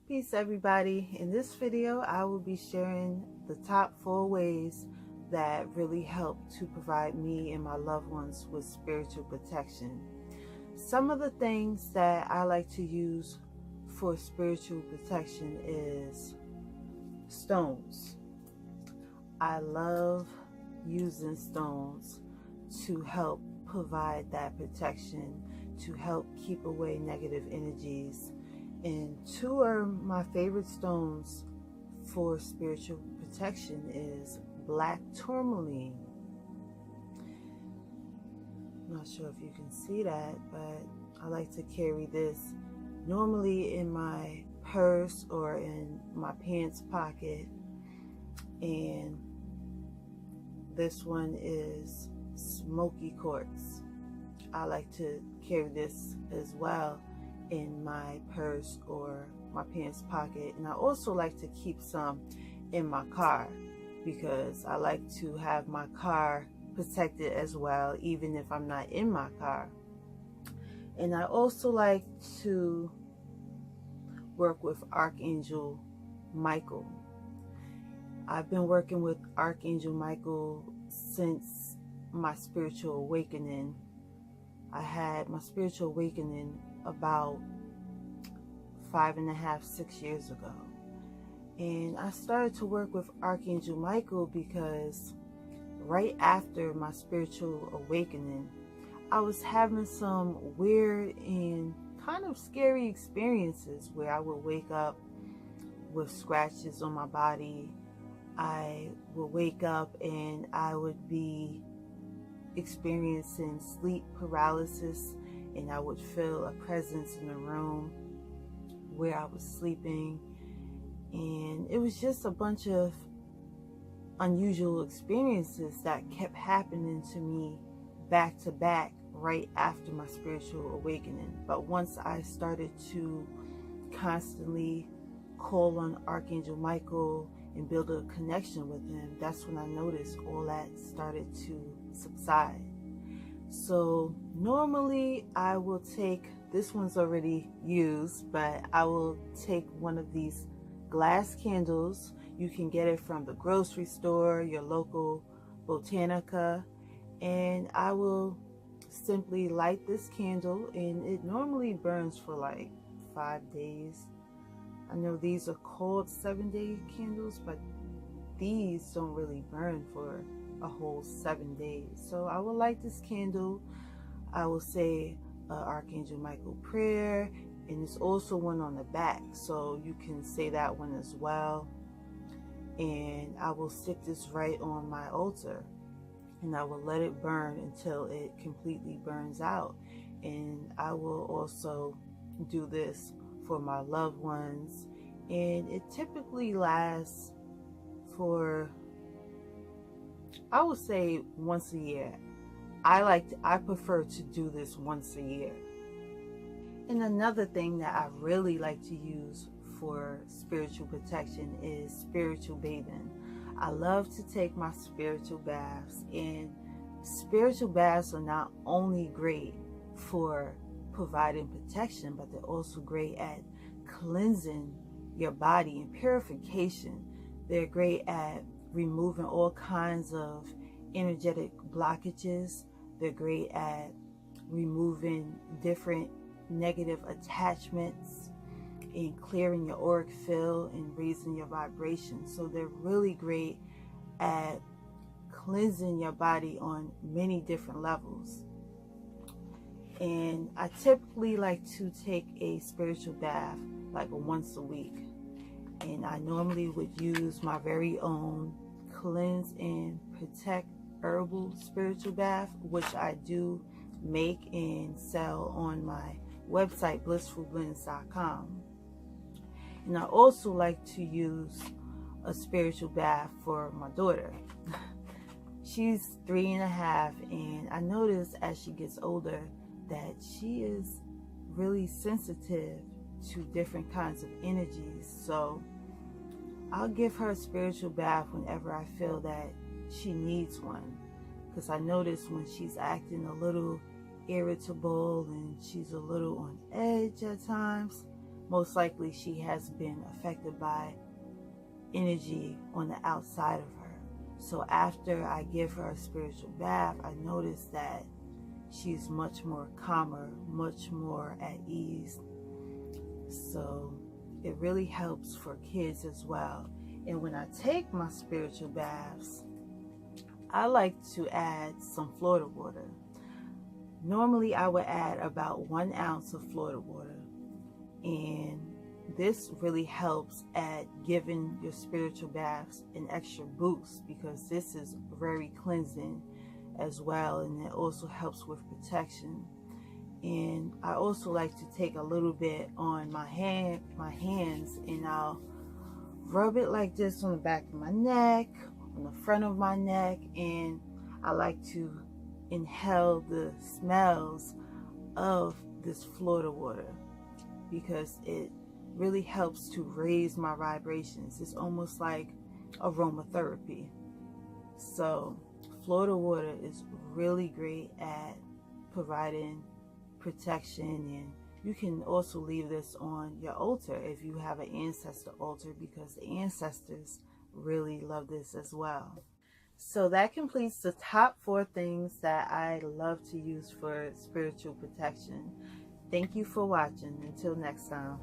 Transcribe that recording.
Peace everybody. In this video I will be sharing the top 4 ways that really help to provide me and my loved ones with spiritual protection. Some of the things that I like to use for spiritual protection is stones. I love using stones to help provide that protection, to help keep away negative energies. And 2 are my favorite stones for spiritual protection is black tourmaline. I'm not sure if you can see that, but I like to carry this normally in my purse or in my pants pocket. And this one is Smoky Quartz. I like to carry this as well in my purse or my pants pocket, and I also like to keep some in my car because I like to have my car protected as well, even if I'm not in my car. And I also like to work with Archangel Michael. I've been working with Archangel Michael since my spiritual awakening. I had my spiritual awakening about 5.5, 6 years ago. And I started to work with Archangel Michael because right after my spiritual awakening, I was having some weird and kind of scary experiences where I would wake up with scratches on my body. I would wake up and I would be experiencing sleep paralysis, and I would feel a presence in the room where I was sleeping. And it was just a bunch of unusual experiences that kept happening to me back to back right after my spiritual awakening. But once I started to constantly call on Archangel Michael and build a connection with him, that's when I noticed all that started to subside. So normally I will take, this one's already used, but I will take one of these glass candles. You can get it from the grocery store, your local Botanica, and I will simply light this candle, and it normally burns for like 5 days. I know these are called 7-day candles, but these don't really burn for a whole 7 days. So I will light this candle. I will say Archangel Michael prayer, and there's also one on the back, so you can say that one as well. And I will stick this right on my altar, and I will let it burn until it completely burns out. And I will also do this for my loved ones, and it typically lasts for, I would say, once a year. I prefer to do this once a year. And another thing that I really like to use for spiritual protection is spiritual bathing. I love to take my spiritual baths, and spiritual baths are not only great for providing protection, but they're also great at cleansing your body and purification. They're great at removing all kinds of energetic blockages. They're great at removing different negative attachments and clearing your auric field and raising your vibration. So they're really great at cleansing your body on many different levels. And I typically like to take a spiritual bath like once a week. And I normally would use my very own Cleanse and Protect herbal spiritual bath, which I do make and sell on my website, blissfulblends.com. And I also like to use a spiritual bath for my daughter. She's 3.5, and I notice as she gets older that she is really sensitive to different kinds of energies. So I'll give her a spiritual bath whenever I feel that she needs one, because I notice when she's acting a little irritable and she's a little on edge at times, most likely she has been affected by energy on the outside of her. So after I give her a spiritual bath, I notice that she's much more calmer, much more at ease. So it really helps for kids as well. And when I take my spiritual baths, I like to add some Florida water. Normally I would add about 1 ounce of Florida water, and this really helps at giving your spiritual baths an extra boost, because this is very cleansing as well, and it also helps with protection. And I also like to take a little bit on my hands, and I'll rub it like this on the back of my neck, on the front of my neck, and I like to inhale the smells of this Florida water, because it really helps to raise my vibrations. It's almost like aromatherapy. So Florida water is really great at providing protection, and you can also leave this on your altar if you have an ancestor altar, because the ancestors really love this as well. So that completes the top 4 things that I love to use for spiritual protection. Thank you for watching. Until next time.